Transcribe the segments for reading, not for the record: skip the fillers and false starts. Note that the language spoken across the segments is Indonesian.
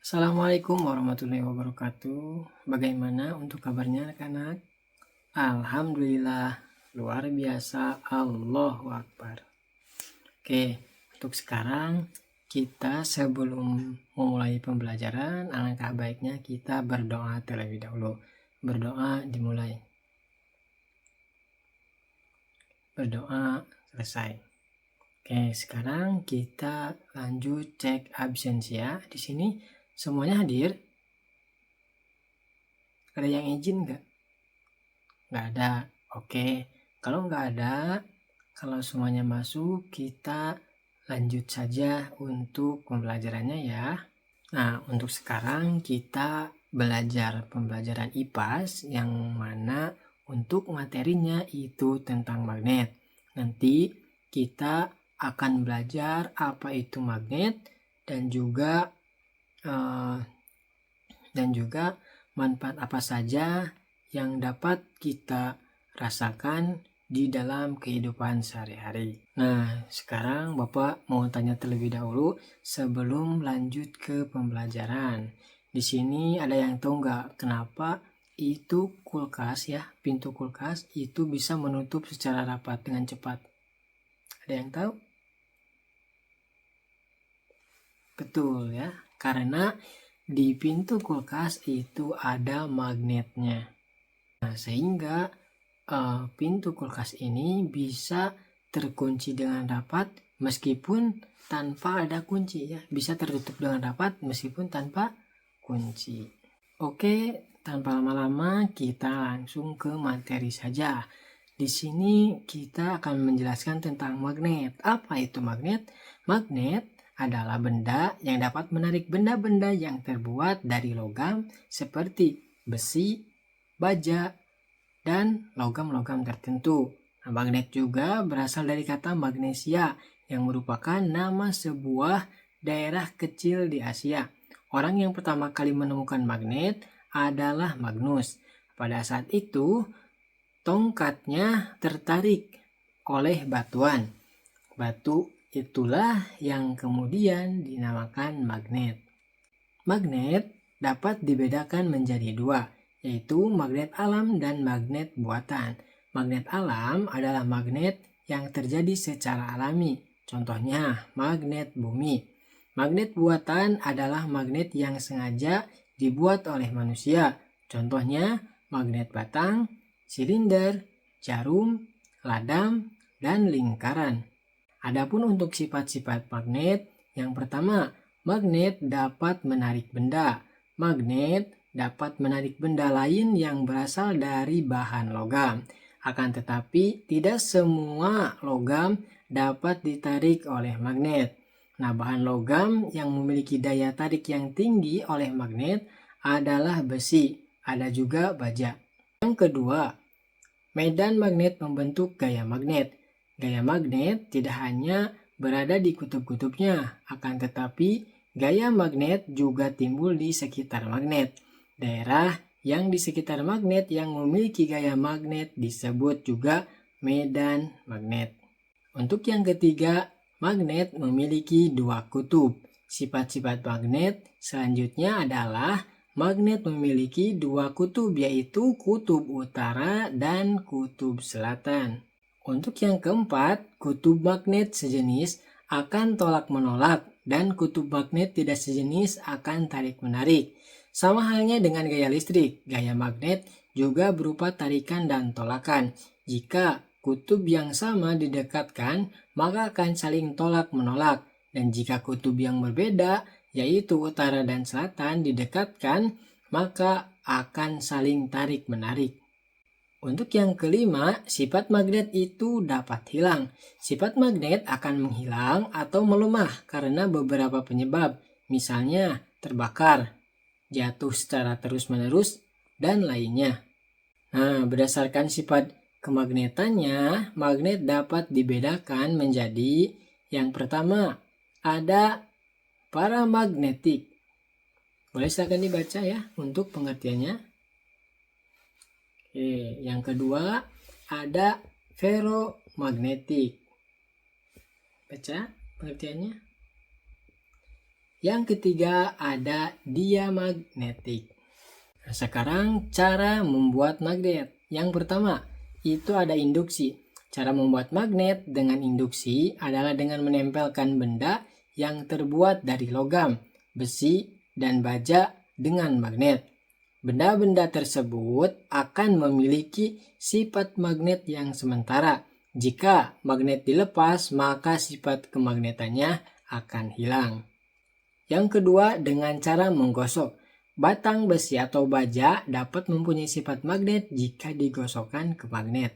Assalamualaikum warahmatullahi wabarakatuh. Bagaimana untuk kabarnya anak-anak? Alhamdulillah, luar biasa, Allahu Akbar. Oke, untuk sekarang kita sebelum memulai pembelajaran, alangkah baiknya kita berdoa terlebih dahulu. Berdoa dimulai. Berdoa selesai. Oke, sekarang kita lanjut cek absensi ya. Di sini semuanya hadir? Ada yang izin nggak? Nggak ada. Oke, kalau nggak ada, kalau semuanya masuk, kita lanjut saja untuk pembelajarannya ya. Nah, untuk sekarang kita belajar pembelajaran IPAS yang mana untuk materinya itu tentang magnet. Nanti kita akan belajar apa itu magnet dan juga manfaat apa saja yang dapat kita rasakan di dalam kehidupan sehari-hari. Nah, sekarang Bapak mau tanya terlebih dahulu sebelum lanjut ke pembelajaran. Di sini ada yang tahu nggak kenapa itu kulkas ya, pintu kulkas itu bisa menutup secara rapat dengan cepat? Ada yang tahu? Betul ya, karena di pintu kulkas itu ada magnetnya. Nah, sehingga pintu kulkas ini bisa terkunci dengan rapat meskipun tanpa ada kunci ya. Bisa tertutup dengan rapat meskipun tanpa kunci. Oke, tanpa lama-lama kita langsung ke materi saja. Di sini kita akan menjelaskan tentang magnet. Apa itu magnet? Magnet adalah benda yang dapat menarik benda-benda yang terbuat dari logam seperti besi, baja, dan logam-logam tertentu. Nah, magnet juga berasal dari kata magnesia yang merupakan nama sebuah daerah kecil di Asia. Orang yang pertama kali menemukan magnet adalah Magnus. Pada saat itu, tongkatnya tertarik oleh batuan. Batu itulah yang kemudian dinamakan magnet. Magnet dapat dibedakan menjadi dua, yaitu magnet alam dan magnet buatan. Magnet alam adalah magnet yang terjadi secara alami, contohnya magnet bumi. Magnet buatan adalah magnet yang sengaja dibuat oleh manusia, contohnya magnet batang, silinder, jarum, ladang, dan lingkaran. Adapun untuk sifat-sifat magnet, yang pertama, magnet dapat menarik benda. Magnet dapat menarik benda lain yang berasal dari bahan logam. Akan tetapi, tidak semua logam dapat ditarik oleh magnet. Nah, bahan logam yang memiliki daya tarik yang tinggi oleh magnet adalah besi. Ada juga baja. Yang kedua, medan magnet membentuk gaya magnet. Gaya magnet tidak hanya berada di kutub-kutubnya, akan tetapi gaya magnet juga timbul di sekitar magnet. Daerah yang di sekitar magnet yang memiliki gaya magnet disebut juga medan magnet. Untuk yang ketiga, magnet memiliki dua kutub. Sifat-sifat magnet selanjutnya adalah magnet memiliki dua kutub, yaitu kutub utara dan kutub selatan. Untuk yang keempat, kutub magnet sejenis akan tolak-menolak dan kutub magnet tidak sejenis akan tarik-menarik. Sama halnya dengan gaya listrik, gaya magnet juga berupa tarikan dan tolakan. Jika kutub yang sama didekatkan, maka akan saling tolak-menolak. Dan jika kutub yang berbeda, yaitu utara dan selatan, didekatkan, maka akan saling tarik-menarik. Untuk yang kelima, sifat magnet itu dapat hilang. Sifat magnet akan menghilang atau melemah karena beberapa penyebab, misalnya terbakar, jatuh secara terus-menerus, dan lainnya. Nah, berdasarkan sifat kemagnetannya, magnet dapat dibedakan menjadi yang pertama, ada paramagnetik. Boleh silakan dibaca ya untuk pengertiannya. Oke, yang kedua ada ferromagnetik. Baca pengertiannya. Yang ketiga ada diamagnetik. Nah, sekarang cara membuat magnet. Yang pertama itu ada induksi. Cara membuat magnet dengan induksi adalah dengan menempelkan benda yang terbuat dari logam, besi, dan baja dengan magnet. Benda-benda tersebut akan memiliki sifat magnet yang sementara. Jika magnet dilepas, maka sifat kemagnetannya akan hilang. Yang kedua, dengan cara menggosok. Batang besi atau baja dapat mempunyai sifat magnet jika digosokkan ke magnet.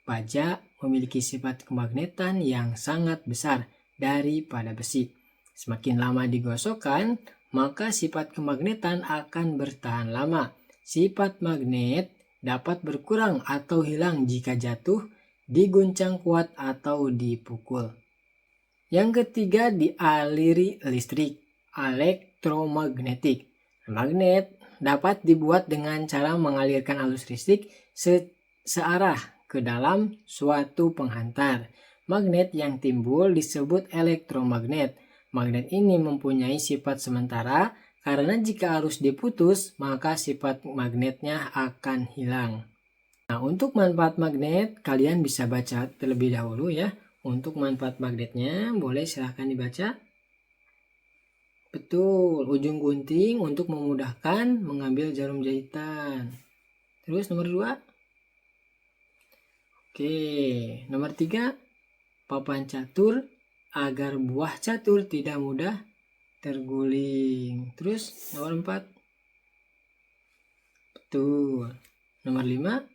Baja memiliki sifat kemagnetan yang sangat besar daripada besi. Semakin lama digosokkan, maka sifat kemagnetan akan bertahan lama. Sifat magnet dapat berkurang atau hilang jika jatuh, diguncang kuat atau dipukul. Yang ketiga, dialiri listrik, elektromagnetik. Magnet dapat dibuat dengan cara mengalirkan arus listrik searah ke dalam suatu penghantar. Magnet yang timbul disebut elektromagnet. Magnet ini mempunyai sifat sementara karena jika arus diputus, maka sifat magnetnya akan hilang. Nah, untuk manfaat magnet, kalian bisa baca terlebih dahulu ya. Untuk manfaat magnetnya, boleh silahkan dibaca. Betul, ujung gunting untuk memudahkan mengambil jarum jahitan. Terus nomor 2. Oke, nomor 3, papan catur agar buah catur tidak mudah terguling. Terus nomor 4. Betul. Nomor 5.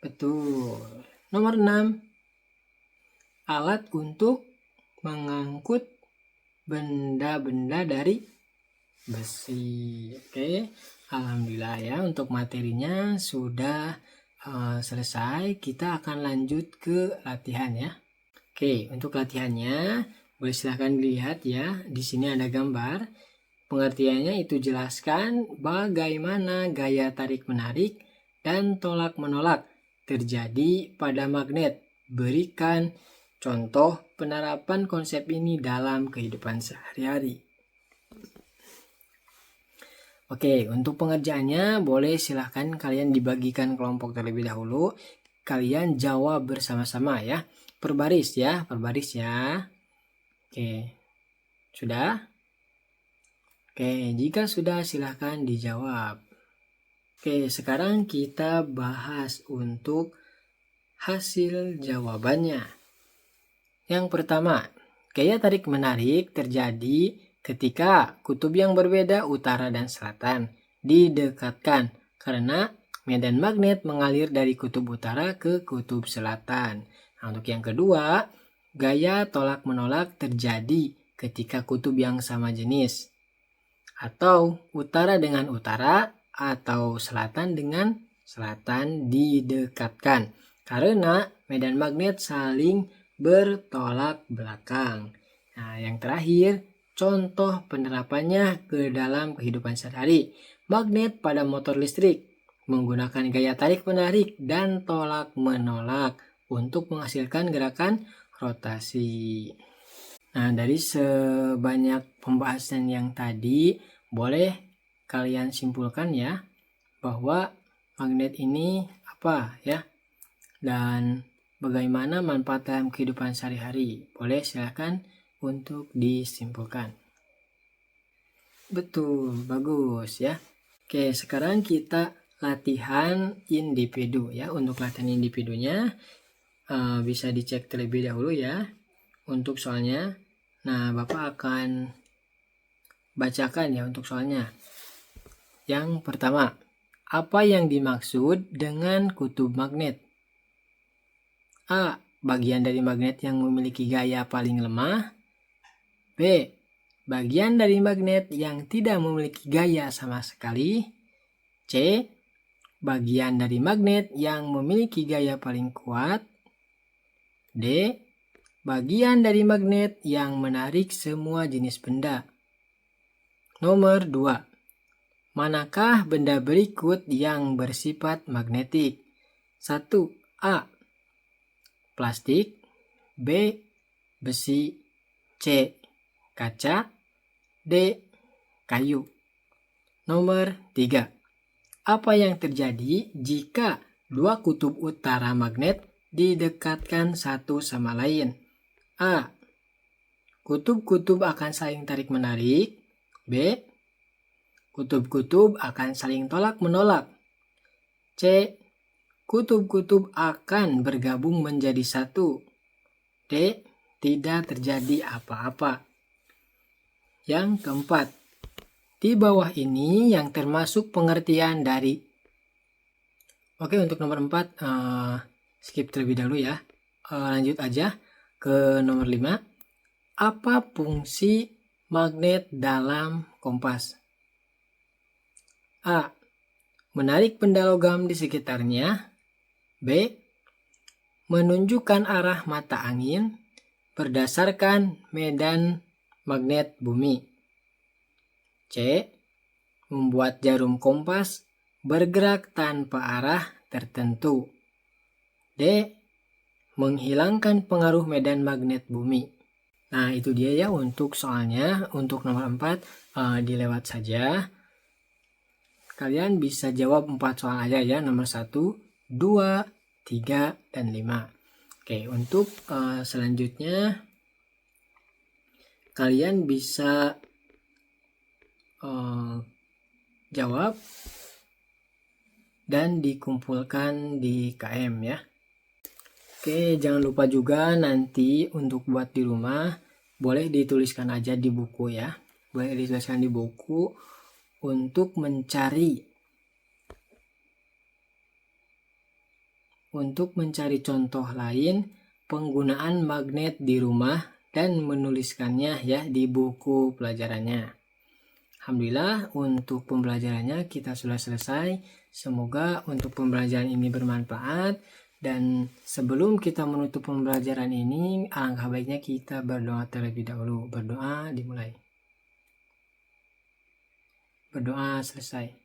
Betul. Nomor 6. Alat untuk mengangkut benda-benda dari besi. Oke, alhamdulillah ya, untuk materinya sudah selesai. Kita akan lanjut ke latihan ya. Oke, untuk latihannya boleh silahkan dilihat ya. Di sini ada gambar. Pengertiannya itu jelaskan bagaimana gaya tarik-menarik dan tolak-menolak terjadi pada magnet. Berikan contoh penerapan konsep ini dalam kehidupan sehari-hari. Oke, untuk pengerjaannya boleh silahkan kalian dibagikan kelompok terlebih dahulu. Kalian jawab bersama-sama ya. Perbaris ya, perbaris ya. Oke, sudah? Oke, jika sudah silahkan dijawab. Oke, sekarang kita bahas untuk hasil jawabannya. Yang pertama, gaya tarik-menarik terjadi ketika kutub yang berbeda utara dan selatan didekatkan karena medan magnet mengalir dari kutub utara ke kutub selatan. Nah, untuk yang kedua, gaya tolak-menolak terjadi ketika kutub yang sama jenis atau utara dengan utara atau selatan dengan selatan didekatkan karena medan magnet saling bertolak belakang. Nah, yang terakhir, contoh penerapannya ke dalam kehidupan sehari-hari. Magnet pada motor listrik menggunakan gaya tarik-menarik dan tolak-menolak untuk menghasilkan gerakan rotasi. Nah, dari sebanyak pembahasan yang tadi, boleh kalian simpulkan ya bahwa magnet ini apa ya, dan bagaimana manfaat dalam kehidupan sehari-hari. Boleh silakan untuk disimpulkan. Betul, bagus ya. Oke, sekarang kita latihan individu ya. Untuk latihan individunya bisa dicek terlebih dahulu ya untuk soalnya. Nah, Bapak akan bacakan ya untuk soalnya. Yang pertama, apa yang dimaksud dengan kutub magnet? A. Bagian dari magnet yang memiliki gaya paling lemah. B. Bagian dari magnet yang tidak memiliki gaya sama sekali. C. Bagian dari magnet yang memiliki gaya paling kuat. D. Bagian dari magnet yang menarik semua jenis benda. Nomor 2. Manakah benda berikut yang bersifat magnetik? 1. A. Plastik. B. Besi. C. Kaca. D. Kayu. Nomor 3. Apa yang terjadi jika dua kutub utara magnet didekatkan satu sama lain? A. Kutub-kutub akan saling tarik-menarik. B. Kutub-kutub akan saling tolak-menolak. C. Kutub-kutub akan bergabung menjadi satu. D. Tidak terjadi apa-apa. Yang keempat, di bawah ini yang termasuk pengertian dari. Oke, untuk nomor 4 skip terlebih dahulu ya. Lanjut aja ke nomor 5. Apa fungsi magnet dalam kompas? A. Menarik benda logam di sekitarnya. B. Menunjukkan arah mata angin berdasarkan medan magnet bumi. C. Membuat jarum kompas bergerak tanpa arah tertentu. D. Menghilangkan pengaruh medan magnet bumi. Nah, itu dia ya untuk soalnya. Untuk nomor 4 dilewat saja. Kalian bisa jawab 4 soal aja ya. Nomor 1, 2, 3, dan 5. Oke, untuk selanjutnya kalian bisa jawab dan dikumpulkan di KM ya. Oke, jangan lupa juga nanti untuk buat di rumah boleh dituliskan aja di buku ya. Boleh dituliskan di buku untuk mencari contoh lain penggunaan magnet di rumah dan menuliskannya ya di buku pelajarannya. Alhamdulillah untuk pembelajarannya kita sudah selesai. Semoga untuk pembelajaran ini bermanfaat. Dan sebelum kita menutup pembelajaran ini, alangkah baiknya kita berdoa terlebih dahulu. Berdoa dimulai. Berdoa selesai.